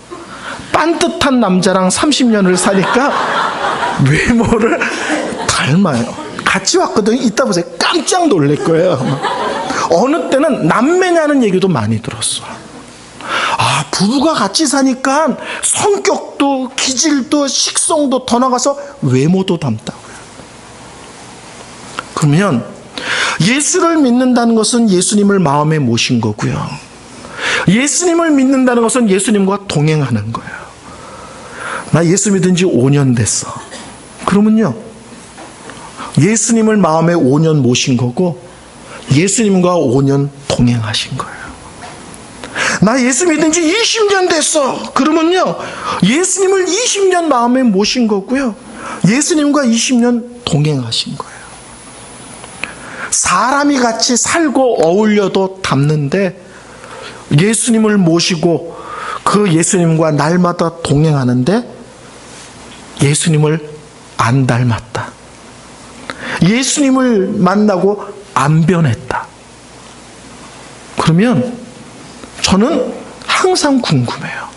빤듯한 남자랑 30년을 사니까 외모를 닮아요. 같이 왔거든요. 이따 보세요. 깜짝 놀랄 거예요. 어느 때는 남매냐는 얘기도 많이 들었어요. 아, 부부가 같이 사니까 성격도 기질도 식성도 더 나가서 외모도 닮다고요. 그러면 예수를 믿는다는 것은 예수님을 마음에 모신 거고요. 예수님을 믿는다는 것은 예수님과 동행하는 거예요. 나 예수 믿은 지 5년 됐어. 그러면요, 예수님을 마음에 5년 모신 거고 예수님과 5년 동행하신 거예요. 나 예수 믿은 지 20년 됐어. 그러면요, 예수님을 20년 마음에 모신 거고요, 예수님과 20년 동행하신 거예요. 사람이 같이 살고 어울려도 닮는데 예수님을 모시고 그 예수님과 날마다 동행하는데 예수님을 안 닮았다. 예수님을 만나고 안 변했다. 그러면 저는 항상 궁금해요.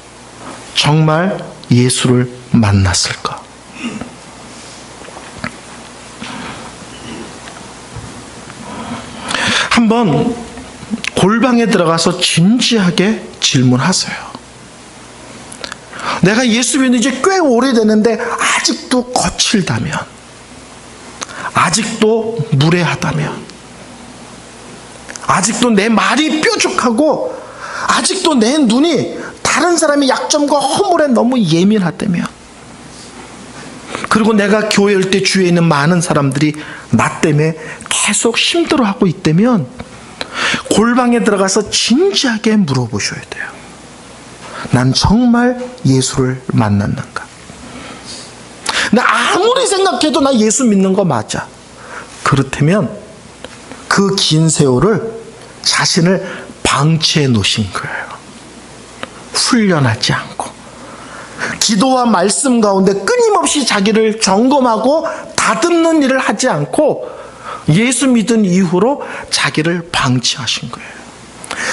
정말 예수를 만났을까? 한번 골방에 들어가서 진지하게 질문하세요. 내가 예수 믿은 지 꽤 오래됐는데 아직도 거칠다면, 아직도 무례하다면, 아직도 내 말이 뾰족하고 아직도 내 눈이 다른 사람의 약점과 허물에 너무 예민하다면, 그리고 내가 교회 올 때 주위에 있는 많은 사람들이 나 때문에 계속 힘들어하고 있다면 골방에 들어가서 진지하게 물어보셔야 돼요. 난 정말 예수를 만났는가? 나 아무리 생각해도 나 예수 믿는 거 맞아. 그렇다면 그 긴 세월을 자신을 방치해 놓으신 거예요. 훈련하지 않고 기도와 말씀 가운데 끊임없이 자기를 점검하고 다듬는 일을 하지 않고 예수 믿은 이후로 자기를 방치하신 거예요.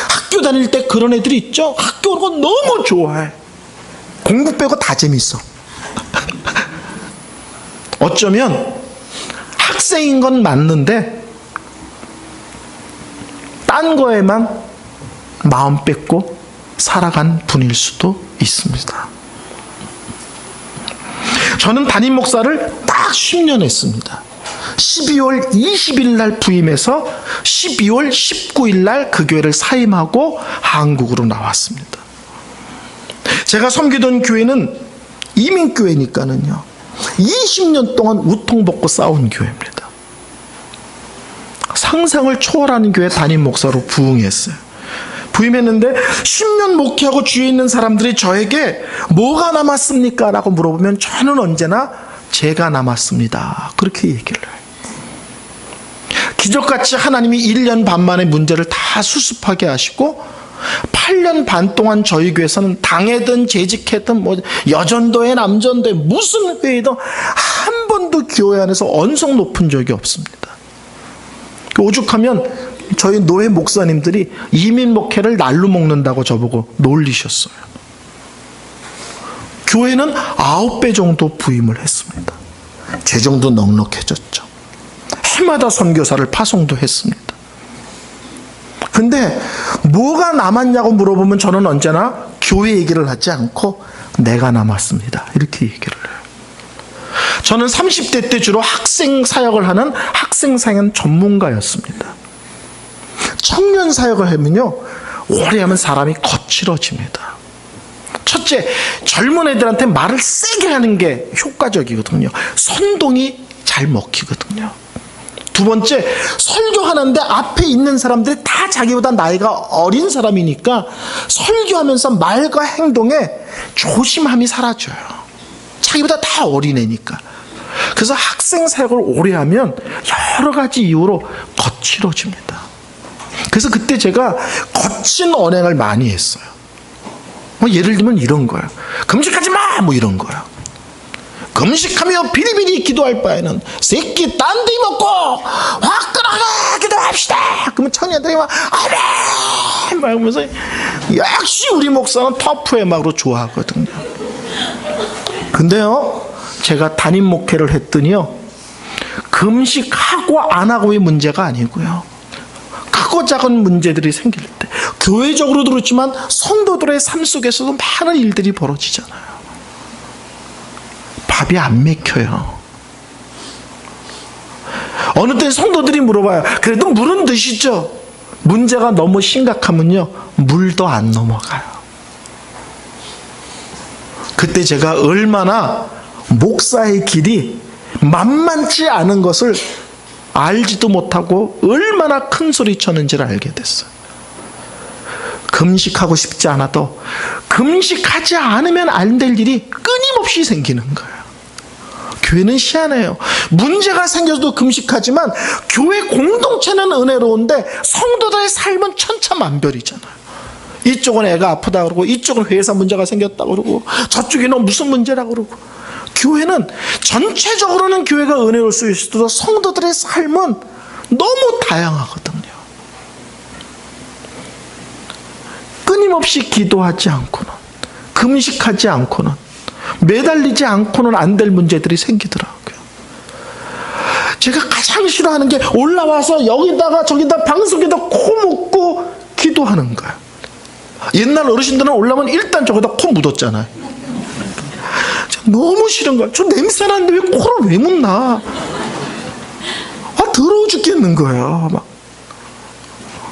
학교 다닐 때 그런 애들이 있죠. 학교 오는 거 너무 좋아해. 공부 빼고 다 재밌어. 어쩌면 학생인 건 맞는데 딴 거에만 마음 뺏고 살아간 분일 수도 있습니다. 저는 담임 목사를 딱 10년 했습니다. 12월 20일 날 부임해서 12월 19일 날 그 교회를 사임하고 한국으로 나왔습니다. 제가 섬기던 교회는 이민교회니까는요, 20년 동안 우통벗고 싸운 교회입니다. 상상을 초월하는 교회 담임 목사로 부응했어요. 부임했는데 10년 목회하고 주위에 있는 사람들이 저에게 뭐가 남았습니까? 라고 물어보면 저는 언제나 제가 남았습니다. 그렇게 얘기를 해요. 기적같이 하나님이 1년 반 만에 문제를 다 수습하게 하시고 8년 반 동안 저희 교회에서는 당회든 재직회든 뭐 여전도회 남전도회 무슨 회의든 한 번도 교회 안에서 언성 높은 적이 없습니다. 오죽하면 저희 노회 목사님들이 이민 목회를 날로 먹는다고 저보고 놀리셨어요. 교회는 9배 정도 부임을 했습니다. 재정도 넉넉해졌죠. 해마다 선교사를 파송도 했습니다. 근데 뭐가 남았냐고 물어보면 저는 언제나 교회 얘기를 하지 않고 내가 남았습니다. 이렇게 얘기를 해요. 저는 30대 때 주로 학생 사역을 하는 학생 사역 전문가였습니다. 청년 사역을 하면요, 오래 하면 사람이 거칠어집니다. 첫째, 젊은 애들한테 말을 세게 하는 게 효과적이거든요. 선동이 잘 먹히거든요. 두 번째, 설교하는데 앞에 있는 사람들이 다 자기보다 나이가 어린 사람이니까 설교하면서 말과 행동에 조심함이 사라져요. 자기보다 다 어린애니까. 그래서 학생 사역을 오래 하면 여러 가지 이유로 거칠어집니다. 그래서 그때 제가 거친 언행을 많이 했어요. 뭐 예를 들면 이런 거예요. 금식하지 마! 뭐 이런 거예요. 금식하며 비리비리 기도할 바에는 새끼 딴 데 먹고 화끈하게 기도합시다. 그러면 청년들이 막 아멘! 막 하면서 역시 우리 목사는 터프의 음악으로 좋아하거든요. 근데요, 제가 담임 목회를 했더니요, 금식하고 안 하고의 문제가 아니고요, 크고 작은 문제들이 생길 때 교회적으로도 그렇지만 성도들의 삶 속에서도 많은 일들이 벌어지잖아요. 밥이 안 맥혀요. 어느 때 성도들이 물어봐요. 그래도 물은 드시죠? 문제가 너무 심각하면요, 물도 안 넘어가요. 그때 제가 얼마나 목사의 길이 만만치 않은 것을 알지도 못하고 얼마나 큰 소리 쳤는지를 알게 됐어요. 금식하고 싶지 않아도 금식하지 않으면 안 될 일이 끊임없이 생기는 거예요. 교회는 희한해요. 문제가 생겨도 금식하지만 교회 공동체는 은혜로운데 성도들의 삶은 천차만별이잖아요. 이쪽은 애가 아프다 그러고, 이쪽은 회사 문제가 생겼다 그러고, 저쪽에는 무슨 문제라 그러고. 교회는 전체적으로는 교회가 은혜로울 수 있어도 성도들의 삶은 너무 다양하거든요. 끊임없이 기도하지 않고는, 금식하지 않고는, 매달리지 않고는 안 될 문제들이 생기더라고요. 제가 가장 싫어하는 게 올라와서 여기다가 저기다 방석에다 코 묻고 기도하는 거야. 옛날 어르신들은 올라오면 일단 저기다 코 묻었잖아요. 너무 싫은 거야. 저 냄새 나는데 왜 코를 왜 묻나? 더러워 죽겠는 거예요. 막.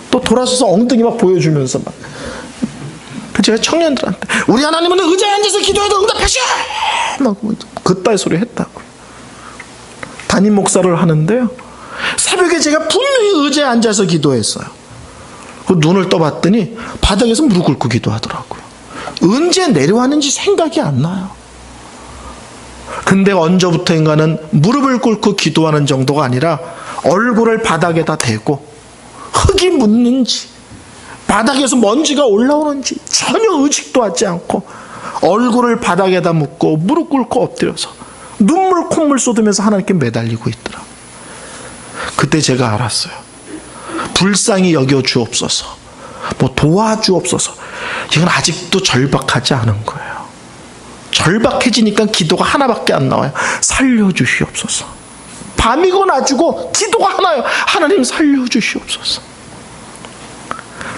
또 돌아서서 엉덩이 막 보여주면서 막. 제가 청년들한테 우리 하나님은 의자에 앉아서 기도해도 응답하셔! 막 그따위 소리 했다고. 담임 목사를 하는데요, 새벽에 제가 분명히 의자에 앉아서 기도했어요. 그 눈을 떠봤더니 바닥에서 무릎 꿇고 기도하더라고요. 언제 내려왔는지 생각이 안 나요. 근데 언제부터인가는 무릎을 꿇고 기도하는 정도가 아니라 얼굴을 바닥에다 대고 흙이 묻는지 바닥에서 먼지가 올라오는지 전혀 의식도 하지 않고 얼굴을 바닥에다 묻고 무릎 꿇고 엎드려서 눈물 콧물 쏟으면서 하나님께 매달리고 있더라. 그때 제가 알았어요. 불쌍히 여겨 주옵소서, 뭐 도와주옵소서, 이건 아직도 절박하지 않은 거예요. 절박해지니까 기도가 하나밖에 안 나와요. 살려주시옵소서. 밤이고 낮이고 기도가 하나요. 하나님 살려주시옵소서.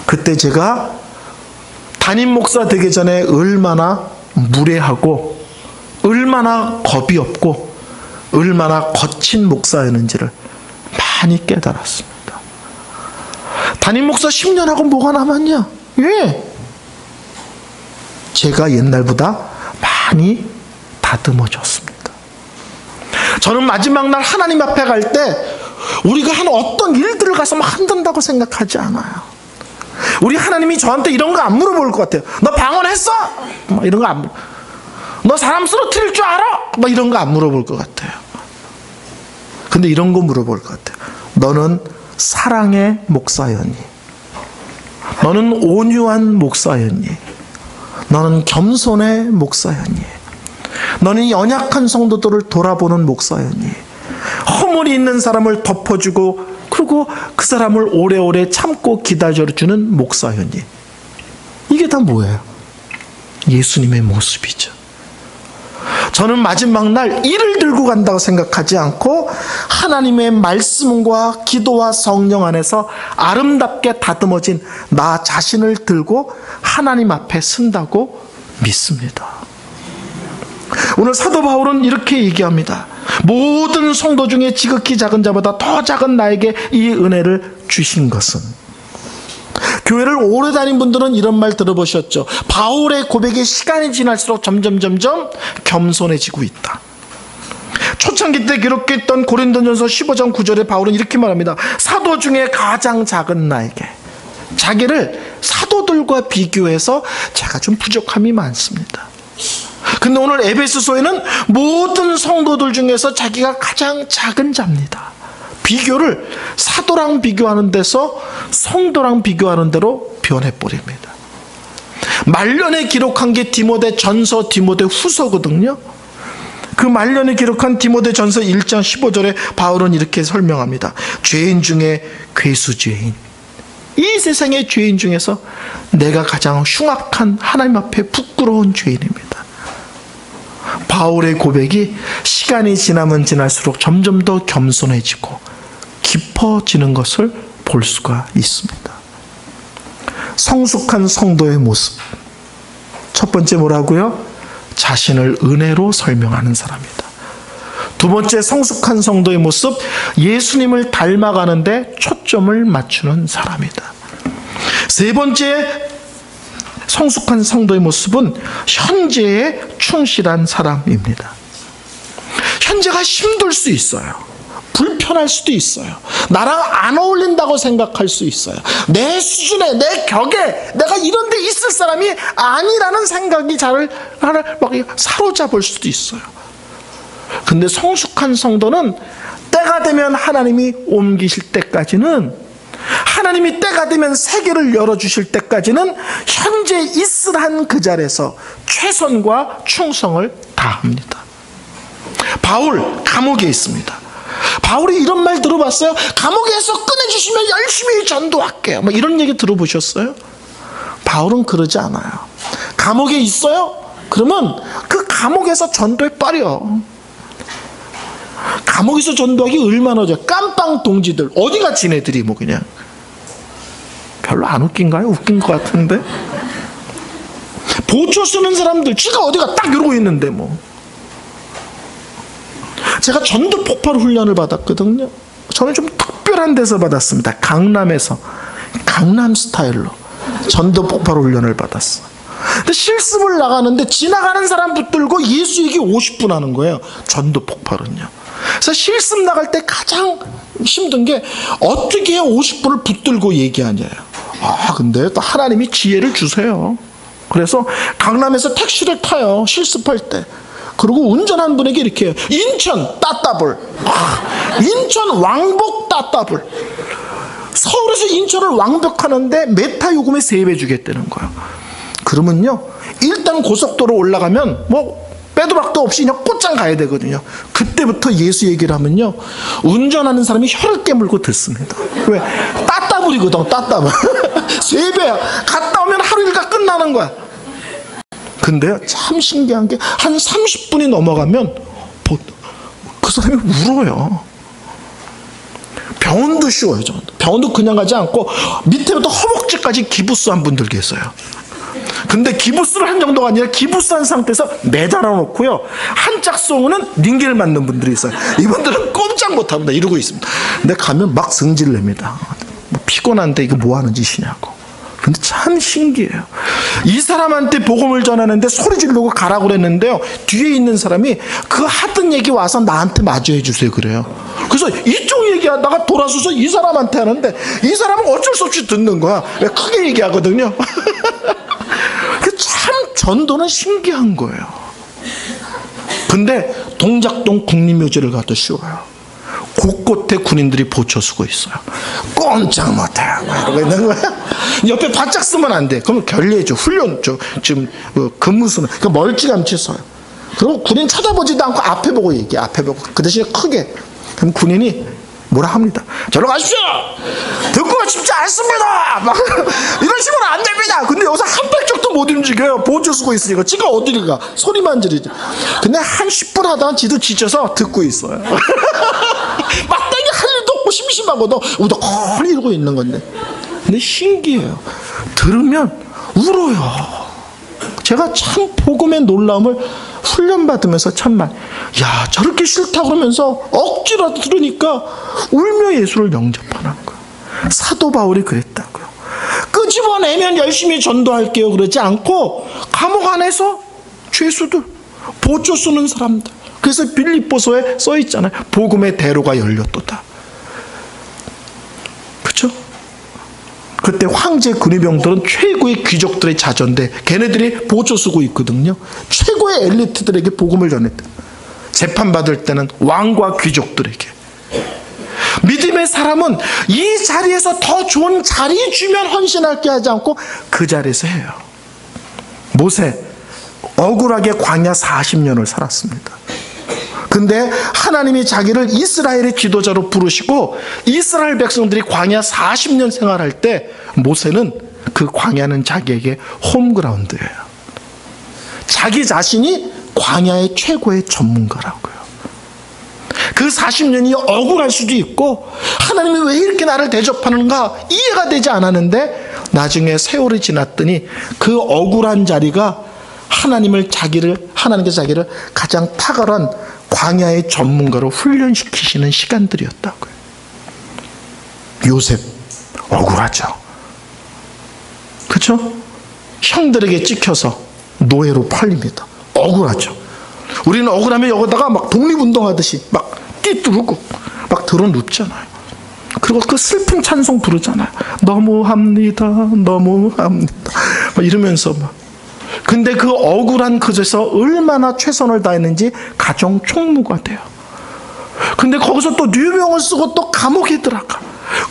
그때 제가 담임 목사 되기 전에 얼마나 무례하고 얼마나 겁이 없고 얼마나 거친 목사였는지를 많이 깨달았습니다. 담임 목사 10년 하고 뭐가 남았냐? 왜? 제가 옛날보다 많이 다듬어졌습니다. 저는 마지막 날 하나님 앞에 갈 때 우리가 한 어떤 일들을 가서 막 한단다고 생각하지 않아요. 우리 하나님이 저한테 이런 거 안 물어볼 것 같아요. 너 방언했어? 막 이런 거 안 물어. 너 사람 쓰러뜨릴 줄 알아? 막 이런 거 안 물어볼 것 같아요. 근데 이런 거 물어볼 것 같아요. 너는 사랑의 목사였니? 너는 온유한 목사였니? 너는 겸손의 목사였니? 너는 연약한 성도들을 돌아보는 목사였니? 허물이 있는 사람을 덮어주고 그리고 그 사람을 오래오래 참고 기다려주는 목사였니? 이게 다 뭐예요? 예수님의 모습이죠. 저는 마지막 날 이를 들고 간다고 생각하지 않고 하나님의 말씀과 기도와 성령 안에서 아름답게 다듬어진 나 자신을 들고 하나님 앞에 쓴다고 믿습니다. 오늘 사도 바울은 이렇게 얘기합니다. 모든 성도 중에 지극히 작은 자보다 더 작은 나에게 이 은혜를 주신 것은. 교회를 오래 다닌 분들은 이런 말 들어보셨죠. 바울의 고백이 시간이 지날수록 점점 겸손해지고 있다. 초창기 때 기록했던 고린도전서 15장 9절에 바울은 이렇게 말합니다. 사도 중에 가장 작은 나에게. 자기를 사도들과 비교해서 제가 좀 부족함이 많습니다. 근데 오늘 에베소서에는 모든 성도들 중에서 자기가 가장 작은 자입니다. 비교를 사도랑 비교하는 데서 성도랑 비교하는 대로 변해버립니다. 말년에 기록한 게 디모데 전서, 디모데 후서거든요. 그 말년에 기록한 디모데 전서 1장 15절에 바울은 이렇게 설명합니다. 죄인 중에 괴수죄인. 이 세상의 죄인 중에서 내가 가장 흉악한 하나님 앞에 부끄러운 죄인입니다. 바울의 고백이 시간이 지나면 지날수록 점점 더 겸손해지고 깊어지는 것을 볼 수가 있습니다. 성숙한 성도의 모습. 첫 번째 뭐라고요? 자신을 은혜로 설명하는 사람이다. 두 번째 성숙한 성도의 모습, 예수님을 닮아가는데 초점을 맞추는 사람이다. 세 번째 성숙한 성도의 모습은 현재에 충실한 사람입니다. 현재가 힘들 수 있어요. 불편할 수도 있어요. 나랑 안 어울린다고 생각할 수 있어요. 내 수준에, 내 격에 내가 이런 데 있을 사람이 아니라는 생각이 나를 막 사로잡을 수도 있어요. 근데 성숙한 성도는 때가 되면 하나님이 옮기실 때까지는 하나님이 때가 되면 세계를 열어주실 때까지는 현재 있으란 그 자리에서 최선과 충성을 다합니다. 바울 감옥에 있습니다. 바울이 이런 말 들어봤어요? 감옥에서 꺼내주시면 열심히 전도할게요. 뭐 이런 얘기 들어보셨어요? 바울은 그러지 않아요. 감옥에 있어요? 그러면 그 감옥에서 전도에 빠려. 감옥에서 전도하기 얼마나 어려워. 깜빵 동지들 어디가 지네들이 뭐 그냥 별로 안 웃긴가요? 웃긴 것 같은데. 보초 쓰는 사람들 지가 어디가 딱 이러고 있는데 뭐. 제가 전도 폭발 훈련을 받았거든요. 저는 좀 특별한 데서 받았습니다. 강남에서. 강남 스타일로 전도 폭발 훈련을 받았어. 근데 실습을 나가는데 지나가는 사람 붙들고 예수 얘기 50분 하는 거예요. 전도 폭발은요. 그래서 실습 나갈 때 가장 힘든 게 어떻게 50분을 붙들고 얘기하냐요. 근데 또 하나님이 지혜를 주세요. 그래서 강남에서 택시를 타요. 실습할 때. 그리고 운전하는 분에게 이렇게 해요. 인천 따따블. 인천 왕복 따따블. 서울에서 인천을 왕복하는데 메타 요금의 3배 주겠다는 거예요. 그러면요, 일단 고속도로 올라가면 뭐 빼도 박도 없이 그냥 곧장 가야 되거든요. 그때부터 예수 얘기를 하면요, 운전하는 사람이 혀를 깨물고 듣습니다. 왜? 따따블이거든. 따따블. 3배야. 갔다 오면 하루 일과 끝나는 거야. 근데요, 참 신기한 게 한 30분이 넘어가면 그 사람이 울어요. 병원도 쉬워요. 병원도 그냥 가지 않고 밑에부터 허벅지까지 기부스한 분들 계세요. 근데 기부스를 한 정도가 아니라 기부스한 상태에서 매달아 놓고요, 한 짝송은 링겔 맞는 분들이 있어요. 이분들은 꼼짝 못합니다. 이러고 있습니다. 근데 가면 막 성질을 냅니다. 뭐 피곤한데 이거 뭐 하는 짓이냐고. 근데 참 신기해요. 이 사람한테 복음을 전하는데 소리 지르고 가라고 그랬는데요, 뒤에 있는 사람이 그 하던 얘기 와서 나한테 마저 해주세요 그래요. 그래서 이쪽 얘기하다가 돌아서서 이 사람한테 하는데 이 사람은 어쩔 수 없이 듣는 거야. 왜 크게 얘기하거든요. 참 전도는 신기한 거예요. 근데 동작동 국립묘지를 가도 쉬워요. 곳곳에 군인들이 보초 쓰고 있어요. 꼼짝 못해요. 이러고 있는 거야. 옆에 바짝 쓰면 안 돼. 그러면 결례죠. 훈련, 지금 근무 수는. 그러니까 멀찌감치 써요. 그리고 군인 쳐다보지도 않고 앞에 보고 얘기해. 앞에 보고. 그 대신에 크게. 그럼 군인이 뭐라 합니다. 저로 가십시오. 듣고 싶지 않습니다. 막 이러시면 안 됩니다. 근데 여기서 한 발짝도 못 움직여요. 보조 쓰고 있으니까. 지가 어디를 가. 소리만 지르죠. 근데 한 10분 하다가 지도 지쳐서 듣고 있어요. 마땅히 할 일도 없고 심심하고도 우덕거리 이러고 있는 건데. 근데 신기해요. 들으면 울어요. 제가 참 복음의 놀라움을 훈련받으면서 참말, 야, 저렇게 싫다 그러면서 억지로 들으니까 울며 예수를 영접하는 거예요. 사도 바울이 그랬다고요. 끄집어내면 열심히 전도할게요 그러지 않고 감옥 안에서 죄수들, 보초 쓰는 사람들. 그래서 빌립보서에 써 있잖아요. 복음의 대로가 열렸도다. 그렇죠? 그때 황제 근위병들은 최고의 귀족들의 자전데 걔네들이 보초 쓰고 있거든요. 최고의 엘리트들에게 복음을 전했다. 재판받을 때는 왕과 귀족들에게. 믿음의 사람은 이 자리에서 더 좋은 자리 주면 헌신할게 하지 않고 그 자리에서 해요. 모세 억울하게 광야 40년을 살았습니다. 근데 하나님이 자기를 이스라엘의 지도자로 부르시고 이스라엘 백성들이 광야 40년 생활할 때 모세는 그 광야는 자기에게 홈그라운드예요. 자기 자신이 광야의 최고의 전문가라고요. 그 40년이 억울할 수도 있고 하나님이 왜 이렇게 나를 대접하는가 이해가 되지 않았는데 나중에 세월이 지났더니 그 억울한 자리가 하나님께서 자기를 가장 탁월한 광야의 전문가로 훈련시키시는 시간들이었다고요. 요셉 억울하죠. 그렇죠? 형들에게 찍혀서 노예로 팔립니다. 억울하죠. 우리는 억울하면 여기다가 막 독립운동하듯이 막 띠뚫고 막 드러눕잖아요. 그리고 그 슬픈 찬송 부르잖아요. 너무합니다. 너무합니다. 막 이러면서 막. 근데 그 억울한 그곳에서 얼마나 최선을 다했는지 가정 총무가 돼요. 근데 거기서 또 유명을 쓰고 또 감옥에 들어가.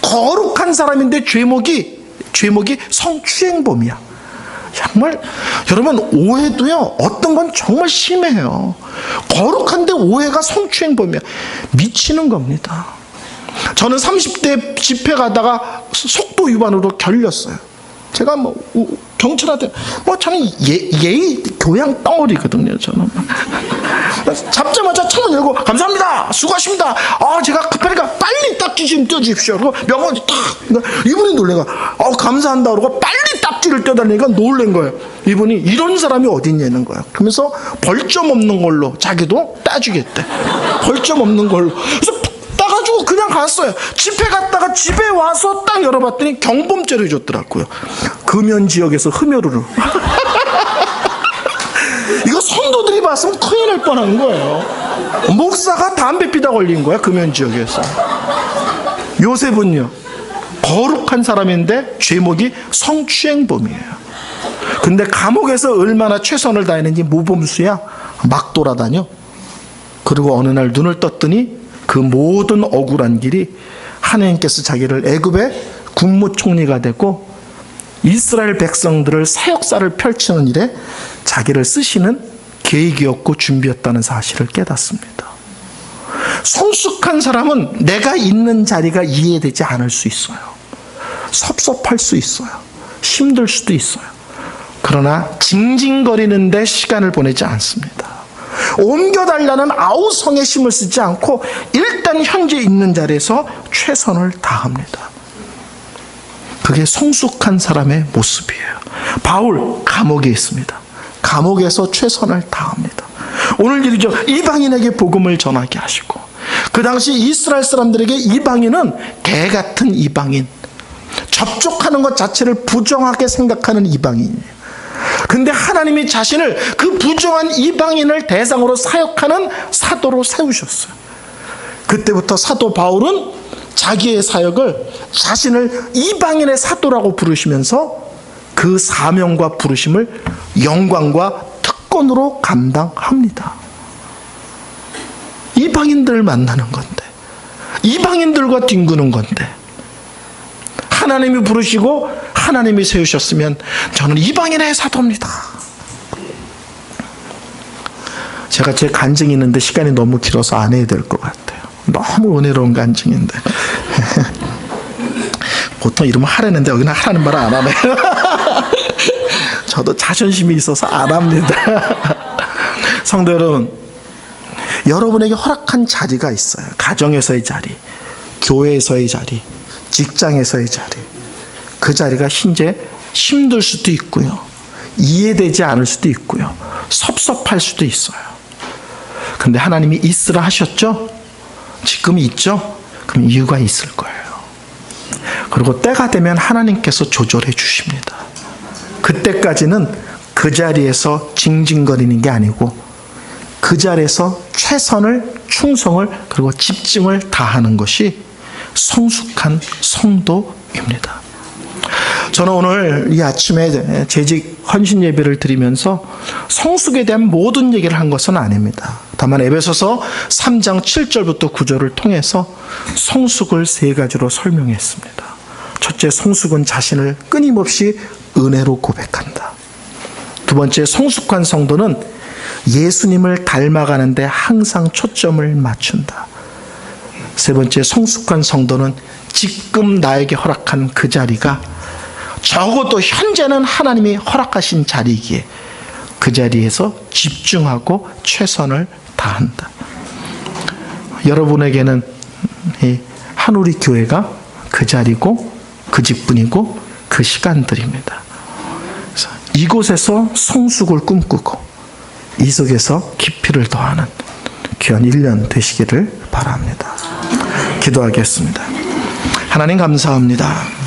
거룩한 사람인데 죄목이 성추행범이야. 정말 여러분, 오해도요, 어떤 건 정말 심해요. 거룩한데 오해가 성추행범이야. 미치는 겁니다. 저는 30대 집회 가다가 속도 위반으로 결렸어요. 제가 경찰한테 저는 예의 교양 덩어리거든요. 저는 잡자마자 창문 열고 감사합니다, 수고하십니다. 제가 급하니까 빨리 딱지 좀 떼주십시오. 그리고 명언이 딱, 이분이 놀래가 감사한다 그러고 빨리 딱지를 떼달라니까 놀란 거예요. 이분이 이런 사람이 어디 있냐는 거예요. 그러면서 벌점 없는 걸로 자기도 따주겠대. 벌점 없는 걸로. 그래서 따가지고 그냥 갔어요. 집회 갔다가 집에 와서 딱 열어봤더니 경범죄를 줬더라고요. 금연지역에서 흡연으로. 이거 성도들이 봤으면 큰일 날 뻔한 거예요. 목사가 담배 피다 걸린 거야, 금연지역에서. 요셉은요, 거룩한 사람인데 죄목이 성추행범이에요. 근데 감옥에서 얼마나 최선을 다했는지 모범수야. 막 돌아다녀. 그리고 어느 날 눈을 떴더니 그 모든 억울한 길이 하나님께서 자기를 애굽의 국무총리가 되고 이스라엘 백성들을 사역사를 펼치는 일에 자기를 쓰시는 계획이었고 준비였다는 사실을 깨닫습니다. 성숙한 사람은 내가 있는 자리가 이해되지 않을 수 있어요. 섭섭할 수 있어요. 힘들 수도 있어요. 그러나 징징거리는데 시간을 보내지 않습니다. 옮겨달라는 아우성에 힘을 쓰지 않고 일단 현재 있는 자리에서 최선을 다합니다. 그게 성숙한 사람의 모습이에요. 바울 감옥에 있습니다. 감옥에서 최선을 다합니다. 오늘 일이죠. 이방인에게 복음을 전하게 하시고, 그 당시 이스라엘 사람들에게 이방인은 개 같은 이방인, 접촉하는 것 자체를 부정하게 생각하는 이방인이에요. 근데 하나님이 자신을 그 부정한 이방인을 대상으로 사역하는 사도로 세우셨어요. 그때부터 사도 바울은 자기의 사역을, 자신을 이방인의 사도라고 부르시면서 그 사명과 부르심을 영광과 특권으로 감당합니다. 이방인들을 만나는 건데, 이방인들과 뒹구는 건데, 하나님이 부르시고 하나님이 세우셨으면 저는 이방인의 사도입니다. 제가 제 간증이 있는데 시간이 너무 길어서 안 해야 될 것 같아요. 너무 은혜로운 간증인데. 보통 이러면 하라는데 여기는 하라는 말을 안 하네요. 저도 자존심이 있어서 안 합니다. 성도 여러분, 여러분에게 허락한 자리가 있어요. 가정에서의 자리, 교회에서의 자리, 직장에서의 자리. 그 자리가 이제 힘들 수도 있고요, 이해되지 않을 수도 있고요, 섭섭할 수도 있어요. 근데 하나님이 있으라 하셨죠? 지금 있죠? 그럼 이유가 있을 거예요. 그리고 때가 되면 하나님께서 조절해 주십니다. 그때까지는 그 자리에서 징징거리는 게 아니고 그 자리에서 최선을, 충성을, 그리고 집중을 다하는 것이 성숙한 성도입니다. 저는 오늘 이 아침에 재직 헌신 예배를 드리면서 성숙에 대한 모든 얘기를 한 것은 아닙니다. 다만 에베소서 3장 7절부터 9절을 통해서 성숙을 세 가지로 설명했습니다. 첫째, 성숙은 자신을 끊임없이 은혜로 고백한다. 두 번째, 성숙한 성도는 예수님을 닮아가는데 항상 초점을 맞춘다. 세 번째, 성숙한 성도는 지금 나에게 허락한 그 자리가 적어도 현재는 하나님이 허락하신 자리이기에 그 자리에서 집중하고 최선을 다한다. 여러분에게는 이 한우리 교회가 그 자리고 그 직분이고 그 시간들입니다. 그래서 이곳에서 성숙을 꿈꾸고 이 속에서 깊이를 더하는 귀한 1년 되시기를 바랍니다. 기도하겠습니다. 하나님 감사합니다.